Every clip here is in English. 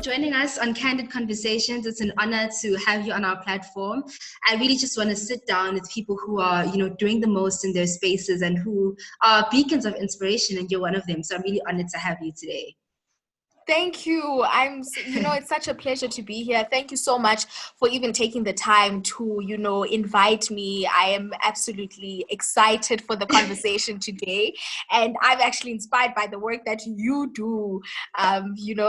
joining us on Candid Conversations. It's an honor to have you on our platform. I really just want to sit down with people who are, doing the most in their spaces and who are beacons of inspiration, and you're one of them. So I'm really honored to have you today. Thank you. It's such a pleasure to be here. Thank you so much for even taking the time to, invite me. I am absolutely excited for the conversation today. And I'm actually inspired by the work that you do,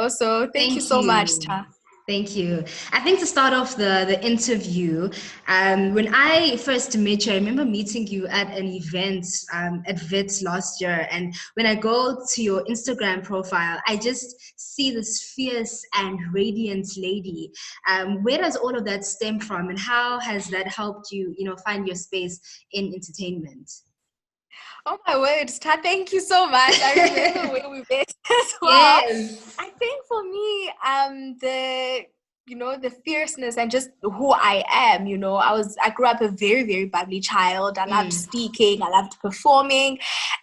so thank you so much, Stha. Thank you. I think to start off the interview, when I first met you, I remember meeting you at an event at VITS last year. And when I go to your Instagram profile, I just see this fierce and radiant lady. Where does all of that stem from, and how has that helped you, find your space in entertainment? Oh my word, Stha, thank you so much. I remember when we met as well. Yes. I think for me, the fierceness and just who I am, I grew up a very, very bubbly child. I loved speaking, I loved performing.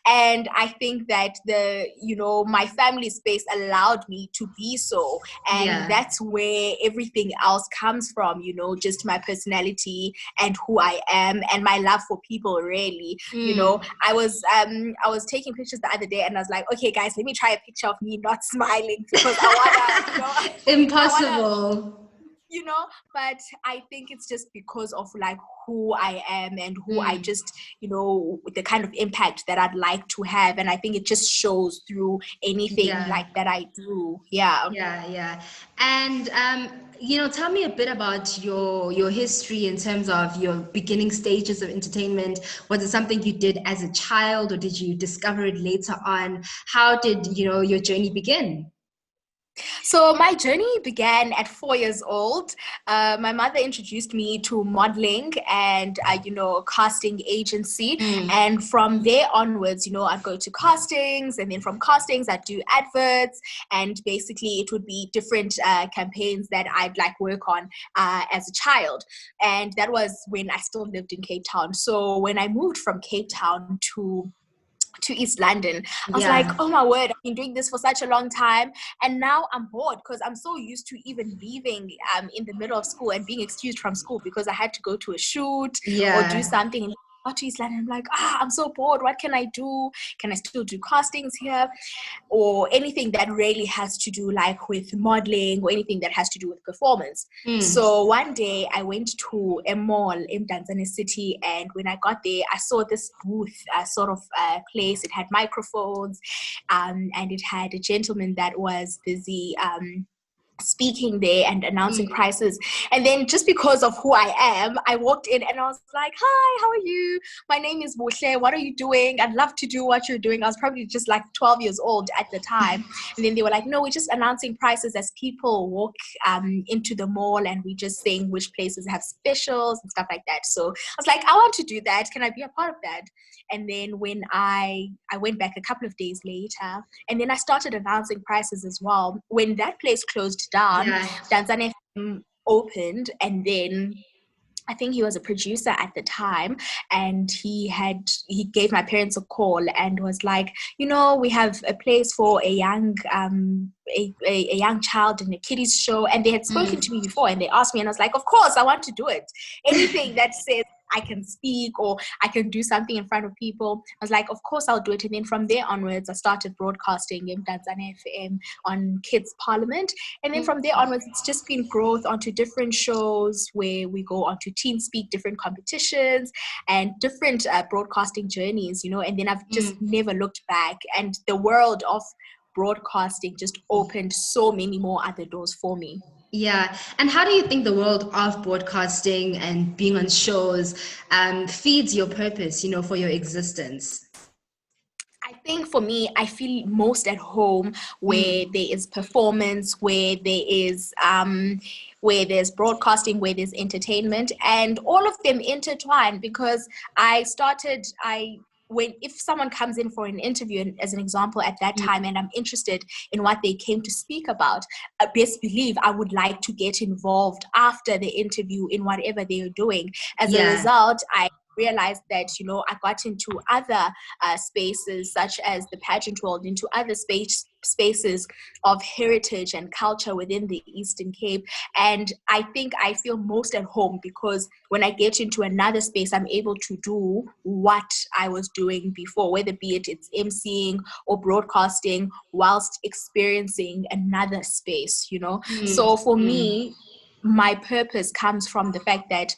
And I think that my family space allowed me to be so. And that's where everything else comes from, just my personality and who I am and my love for people, really. I was taking pictures the other day and I was like, okay, guys, let me try a picture of me not smiling because I wanna, impossible. But I think it's just because of like who I am and who I just, the kind of impact that I'd like to have. And I think it just shows through anything like that I do. Yeah. And, tell me a bit about your history in terms of your beginning stages of entertainment. Was it something you did as a child, or did you discover it later on? How did, your journey begin? So my journey began at 4 years old. My mother introduced me to modeling and, casting agency. And from there onwards, I'd go to castings, and then from castings, I'd do adverts. And basically it would be different campaigns that I'd work on as a child. And that was when I still lived in Cape Town. So when I moved from Cape Town to East London, I was like, oh my word, I've been doing this for such a long time, and now I'm bored because I'm so used to even leaving in the middle of school and being excused from school because I had to go to a shoot or do something. To East London, I'm like, I'm so bored. What can I do? Can I still do castings here, or anything that really has to do with modeling or anything that has to do with performance? So one day I went to a mall in Tanzania City, and when I got there, I saw this booth, sort of place. It had microphones, and it had a gentleman that was busy speaking there and announcing prices. And then just because of who I am, I walked in and I was like, hi, how are you? My name is Buhle. What are you doing? I'd love to do what you're doing. I was probably just 12 years old at the time. And then they were like, no, we're just announcing prices as people walk into the mall, and we just saying which places have specials and stuff like that. So I was like, I want to do that. Can I be a part of that? And then when I went back a couple of days later, and then I started announcing prices as well. When that place closed down, Tanzania opened, and then I think he was a producer at the time, and he gave my parents a call and was like, we have a place for a young a young child in a kiddies show. And they had spoken to me before, and they asked me, and I was like, of course I want to do it. Anything that says I can speak or I can do something in front of people, I was like, of course I'll do it. And then from there onwards, I started broadcasting in Tanzania FM on Kids Parliament. And then from there onwards, it's just been growth onto different shows where we go onto Teen Speak, different competitions and different broadcasting journeys, and then I've just never looked back. And the world of broadcasting just opened so many more other doors for me. Yeah. And how do you think the world of broadcasting and being on shows feeds your purpose, for your existence? I think for me, I feel most at home where there is performance, where there's broadcasting, where there's entertainment, and all of them intertwine. Because if someone comes in for an interview, and as an example at that time, and I'm interested in what they came to speak about, best believe I would like to get involved after the interview in whatever they are doing. As a result, realized that, I got into other spaces, such as the pageant world, into other spaces of heritage and culture within the Eastern Cape. And I think I feel most at home because when I get into another space, I'm able to do what I was doing before, whether be it's emceeing or broadcasting, whilst experiencing another space, So for me, my purpose comes from the fact that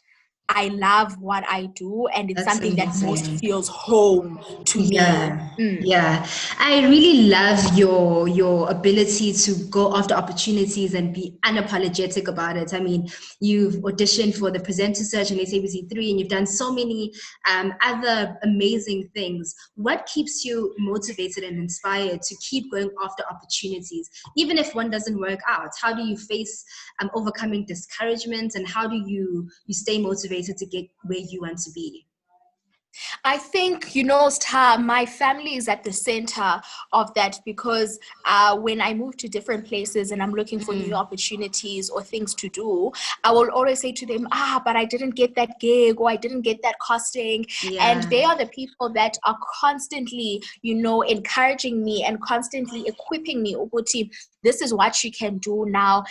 I love what I do, and it's That's something that most amazing. feels home to me. Yeah, yeah. I really love your ability to go after opportunities and be unapologetic about it. I mean, you've auditioned for the presenter search in SABC3, and you've done so many other amazing things. What keeps you motivated and inspired to keep going after opportunities, even if one doesn't work out? How do you face overcoming discouragement, and how do you stay motivated to get where you want to be? I think, Stha, my family is at the center of that because when I move to different places and I'm looking for new opportunities or things to do, I will always say to them, but I didn't get that gig or I didn't get that casting. And they are the people that are constantly, encouraging me and constantly equipping me. Uguti, this is what you can do now.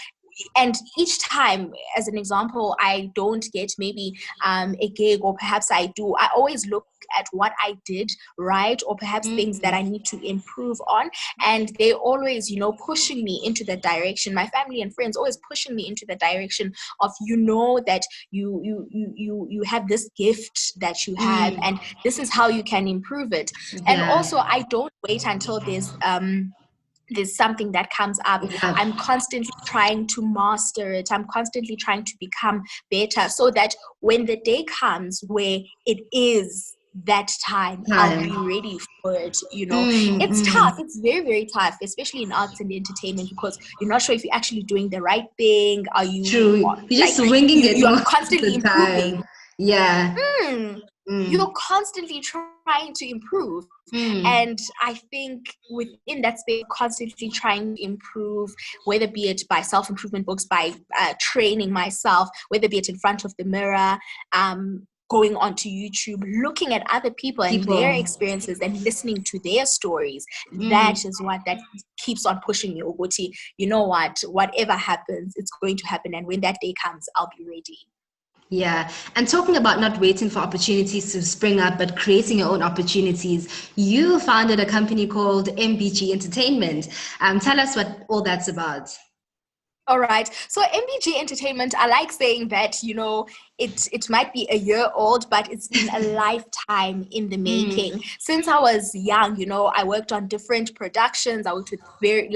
And each time, as an example, I don't get maybe a gig, or perhaps I do, I always look at what I did right, or perhaps things that I need to improve on. And they always, pushing me into that direction. My family and friends always pushing me into the direction of, that you have this gift that you have, and this is how you can improve it. And also, I don't wait until there's something that comes up. I'm constantly trying to master it. I'm constantly trying to become better so that when the day comes where it is that time, I'll be ready for it. It's tough. It's very, very tough, especially in arts and entertainment, because you're not sure if you're actually doing the right thing. Are you True. You're just winging it you're most constantly of the time. improving. Yeah. You're constantly trying to improve. And I think within that space, constantly trying to improve, whether be it by self-improvement books, by training myself, whether be it in front of the mirror, going onto YouTube, looking at other people and their experiences and listening to their stories. That is what that keeps on pushing me, Uguti. You know what? Whatever happens, it's going to happen. And when that day comes, I'll be ready. Yeah. And talking about not waiting for opportunities to spring up, but creating your own opportunities, you founded a company called MBG Entertainment. Tell us what all that's about. All right. So MBG Entertainment, I like saying that, it might be a year old, but it's been a lifetime in the making. Since I was young, I worked on different productions. I worked with very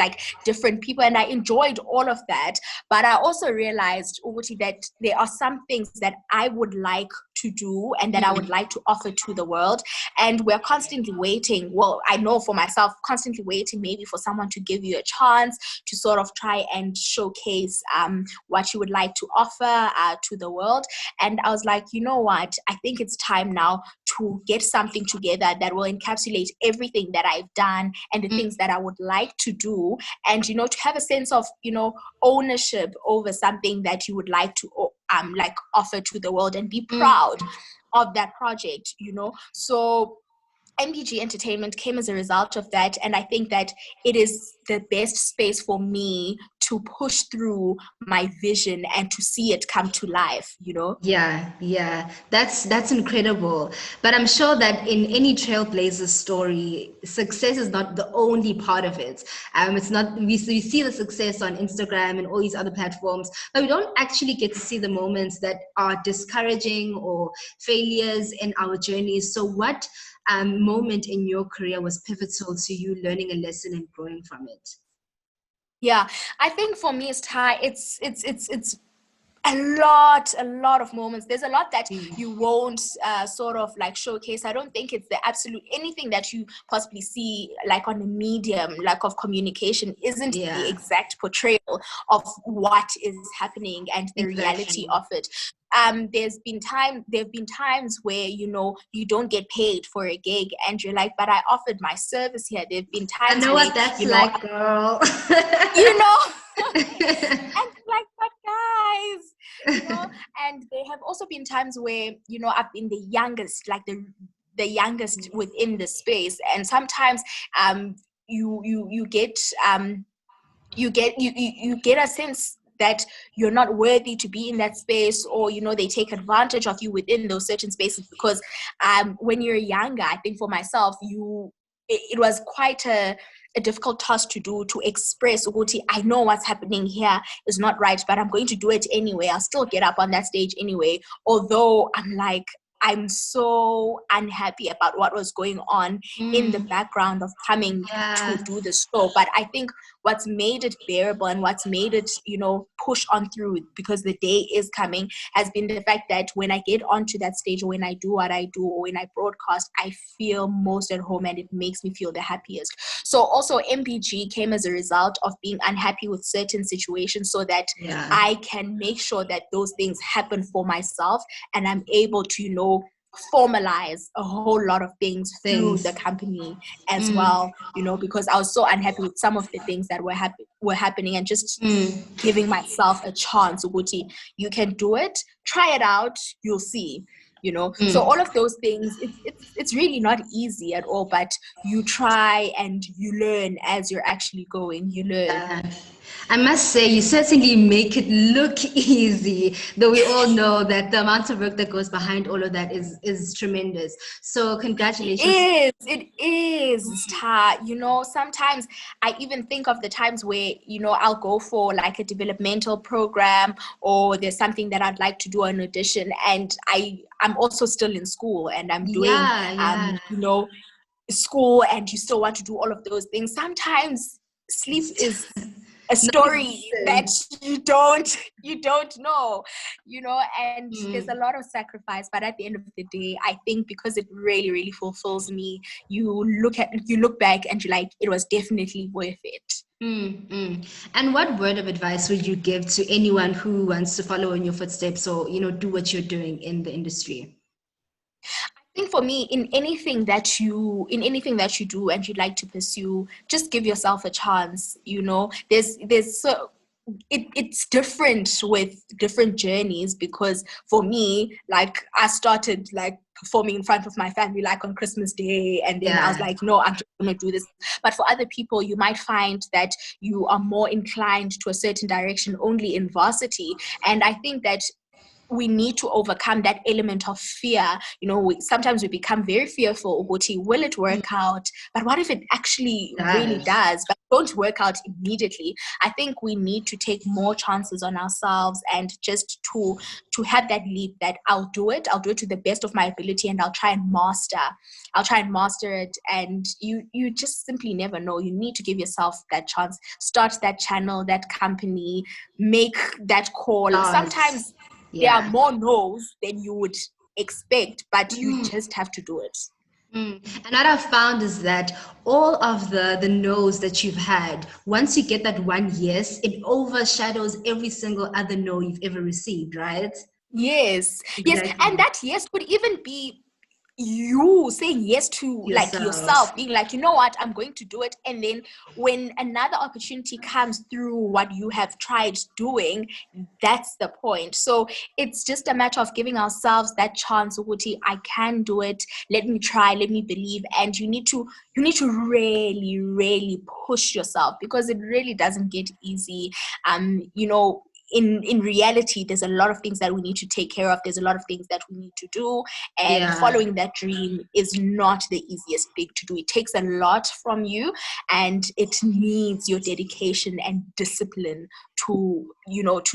different people, and I enjoyed all of that. But I also realized, Uguti, that there are some things that I would like to do and that I would like to offer to the world. And we're constantly waiting. Well, I know for myself, constantly waiting maybe for someone to give you a chance to sort of try and showcase what you would like to offer to the world. And I was like, you know what? I think it's time now to get something together that will encapsulate everything that I've done and the things that I would like to do. And, to have a sense of, ownership over something that you would like to offer to the world and be proud of that project, So MBG Entertainment came as a result of that. And I think that it is the best space for me to push through my vision and to see it come to life, Yeah, that's incredible. But I'm sure that in any trailblazer story, success is not the only part of it. It's not, we see the success on Instagram and all these other platforms, but we don't actually get to see the moments that are discouraging or failures in our journeys. So what moment in your career was pivotal to you learning a lesson and growing from it? Yeah, I think for me, Stha, it's a lot of moments. There's a lot that you won't sort of showcase. I don't think it's the absolute anything that you possibly see on a medium of communication isn't the exact portrayal of what is happening and the reality of it. There have been times where you don't get paid for a gig and you're like, but I offered my service here. There have been times I know where what that's like, girl. you know And like, but guys, and there have also been times where, I've been the youngest, like the youngest within the space. And sometimes you get you get a sense that you're not worthy to be in that space, or they take advantage of you within those certain spaces, because when you're younger, I think for myself, it was quite a difficult task to do, to express Uguti, I know what's happening here is not right, but I'm going to do it anyway. I'll still get up on that stage anyway, although I'm so unhappy about what was going on in the background of coming to do the show. But I think what's made it bearable and what's made it, push on through, because the day is coming, has been the fact that when I get onto that stage, or when I do what I do, or when I broadcast, I feel most at home, and it makes me feel the happiest. So also MPG came as a result of being unhappy with certain situations, so that I can make sure that those things happen for myself, and I'm able to, formalize a whole lot of things through the company as well, because I was so unhappy with some of the things that were happening, and just giving myself a chance. Uguti, you can do it, try it out, you'll see. So all of those things, it's really not easy at all, but you try and you learn as you're actually going. You learn. I must say, you certainly make it look easy, though we all know that the amount of work that goes behind all of that is tremendous. So congratulations. It is, Stha. Sometimes I even think of the times where, I'll go for like a developmental program, or there's something that I'd like to do an audition, and I'm also still in school, and I'm doing, school, and you still want to do all of those things. Sometimes sleep is a story that you don't know, and there's a lot of sacrifice, but at the end of the day, I think because it really, really fulfills me, you look back and you're like, it was definitely worth it. And what word of advice would you give to anyone who wants to follow in your footsteps, or do what you're doing in the industry? I think for me, in anything that you do and you'd like to pursue, just give yourself a chance. It's different with different journeys, because for me, like, I started like performing in front of my family, like on Christmas Day, and then I was like, no, I'm just gonna do this. But for other people, you might find that you are more inclined to a certain direction only in varsity, and I think that we need to overcome that element of fear. Sometimes we become very fearful. Will it work out? But what if it actually really does, but don't work out immediately? I think we need to take more chances on ourselves, and just to have that leap that I'll do it to the best of my ability, and I'll try and master it. And you just simply never know. You need to give yourself that chance. Start that channel, that company, make that call. Sometimes there are more no's than you would expect, but you just have to do it. And what I've found is that all of the no's that you've had, once you get that one yes, it overshadows every single other no you've ever received, right? Yes. And that yes could even be you saying yes to yourself, being like, you know what, I'm going to do it. And then when another opportunity comes through what you have tried doing, that's the point. So it's just a matter of giving ourselves that chance. Uguti, I can do it. Let me try. Let me believe. And you need to really, really push yourself, because it really doesn't get easy. In reality, there's a lot of things that we need to take care of. There's a lot of things that we need to do. And following that dream is not the easiest thing to do. It takes a lot from you, and it needs your dedication and discipline to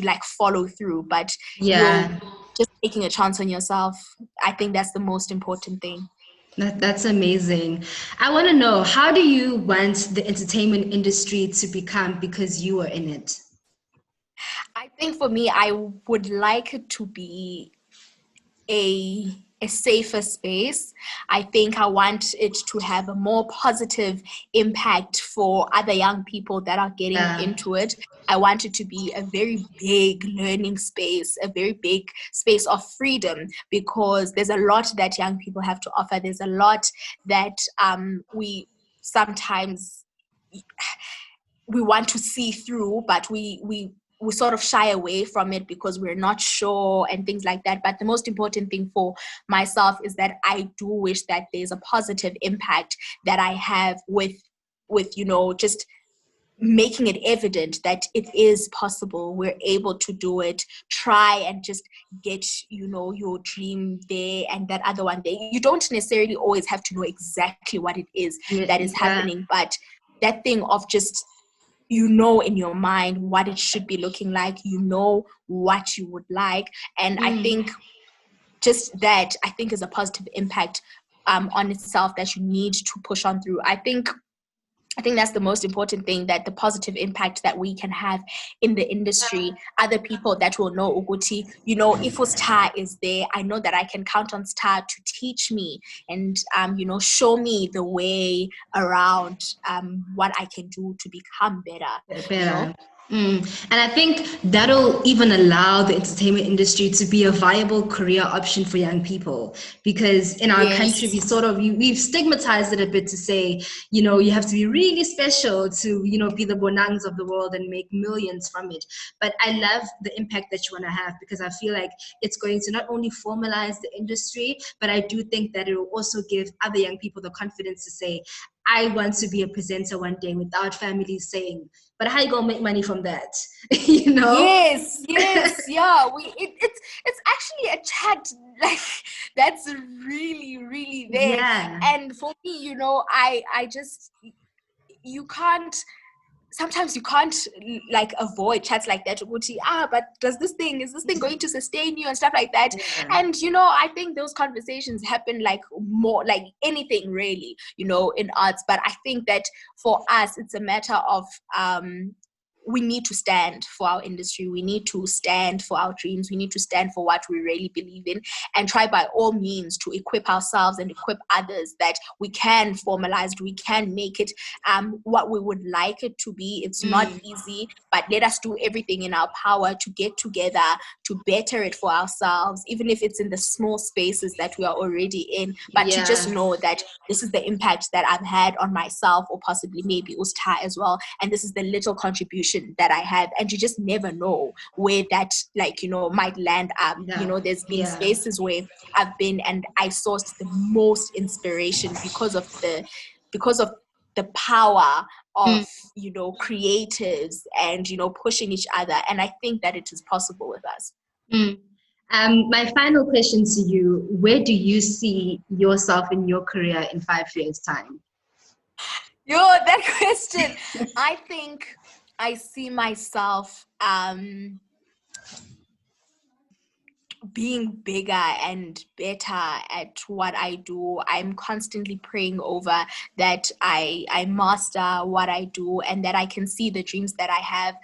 like follow through. But just taking a chance on yourself, I think that's the most important thing. That's amazing. I want to know, how do you want the entertainment industry to become because you are in it? I think for me, I would like it to be a safer space. I think I want it to have a more positive impact for other young people that are getting into it. I want it to be a very big learning space, a very big space of freedom, because there's a lot that young people have to offer. There's a lot that we sometimes we want to see through, but we sort of shy away from it because we're not sure and things like that. But the most important thing for myself is that I do wish that there's a positive impact that I have with just making it evident that it is possible. We're able to do it. Try and just get your dream there and that other one there. You don't necessarily always have to know exactly what it is that is happening, but that thing of just in your mind what it should be looking like, what you would like. And I think just that is a positive impact on itself that you need to push on through. I think that's the most important thing, that the positive impact that we can have in the industry, other people that will know Uguti, if Stha is there, I know that I can count on Stha to teach me and, show me the way around what I can do to become better. And I think that'll even allow the entertainment industry to be a viable career option for young people, because in our country we've stigmatized it a bit to say, you have to be really special to be the bonangs of the world and make millions from it. But I love the impact that you want to have, because I feel like it's going to not only formalize the industry, but I do think that it will also give other young people the confidence to say, I want to be a presenter one day, without families saying, but how you gonna make money from that? Yes, yeah. It's actually a chat like that's really, really there. Yeah. And for me, I just sometimes you can't like avoid chats like that. But is this thing going to sustain you and stuff like that? Yeah. And I think those conversations happen like more like anything really, in arts. But I think that for us, it's a matter of we need to stand for our industry. We need to stand for our dreams. We need to stand for what we really believe in, and try by all means to equip ourselves and equip others that we can formalize it, we can make it what we would like it to be. It's not easy, but let us do everything in our power to get together, to better it for ourselves, even if it's in the small spaces that we are already in, but to just know that this is the impact that I've had on myself, or possibly maybe Stha as well, and this is the little contribution that I have. And you just never know where that might land up. There's been spaces where I've been and I sourced the most inspiration because of the power of creatives and pushing each other. And I think that it is possible with us. My final question to you: where do you see yourself in your career in 5 years' time? That question. I think I see myself being bigger and better at what I do. I'm constantly praying over that I master what I do, and that I can see the dreams that I have,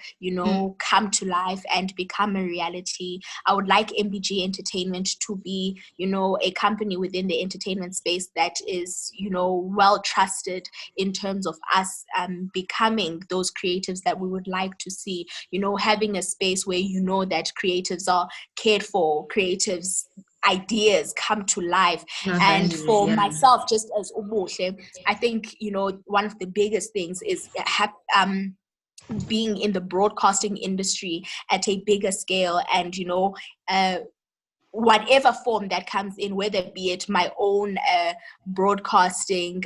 come to life and become a reality. I would like MBG Entertainment to be, a company within the entertainment space that is, well trusted in terms of us becoming those creatives that we would like to see, having a space where that creatives are cared for, creatives ideas come to life. And for myself, just as Buhle, I think one of the biggest things is being in the broadcasting industry at a bigger scale, and whatever form that comes in, whether be it my own broadcasting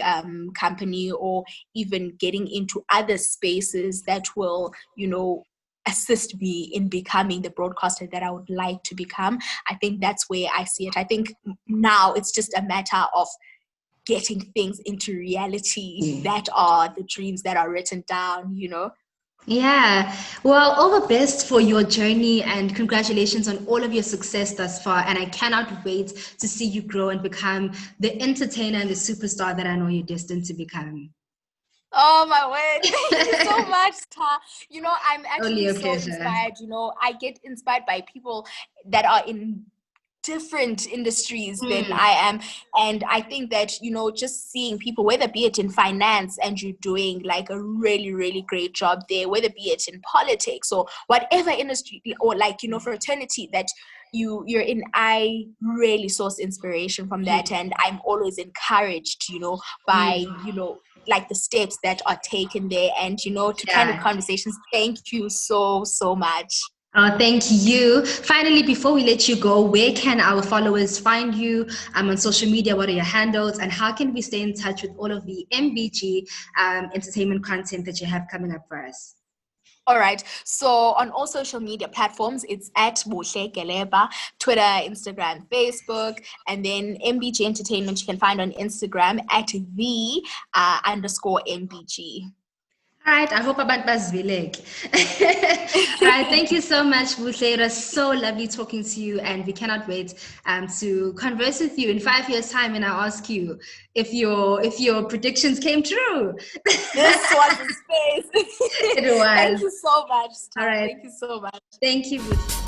company, or even getting into other spaces that will assist me in becoming the broadcaster that I would like to become. I think that's where I see it. I think now it's just a matter of getting things into reality that are the dreams that are written down, Yeah. Well, all the best for your journey, and congratulations on all of your success thus far. And I cannot wait to see you grow and become the entertainer and the superstar that I know you're destined to become. Oh my word. Thank you so much, Stha. I'm actually so inspired. I get inspired by people that are in different industries than I am. And I think that, just seeing people, whether be it in finance and you're doing like a really, really great job there, whether be it in politics or whatever industry, or fraternity that you're in, I really source inspiration from that. And I'm always encouraged, by, like the steps that are taken there, and to Candid Conversations. Thank you so much. Thank you. Finally, before we let you go, where can our followers find you on social media? What are your handles, and how can we stay in touch with all of the MBG entertainment content that you have coming up for us? All right. So on all social media platforms, it's at Buhle Geleba, Twitter, Instagram, Facebook, and then MBG Entertainment you can find on Instagram at _MBG. All right, I hope abantu bazileke. All right, thank you so much, Buhle. It was so lovely talking to you, and we cannot wait to converse with you in 5 years' time, and I ask you if your predictions came true. This was a space. It was. Thank you so much, Stha. All right. Thank you so much. Thank you, Buhle.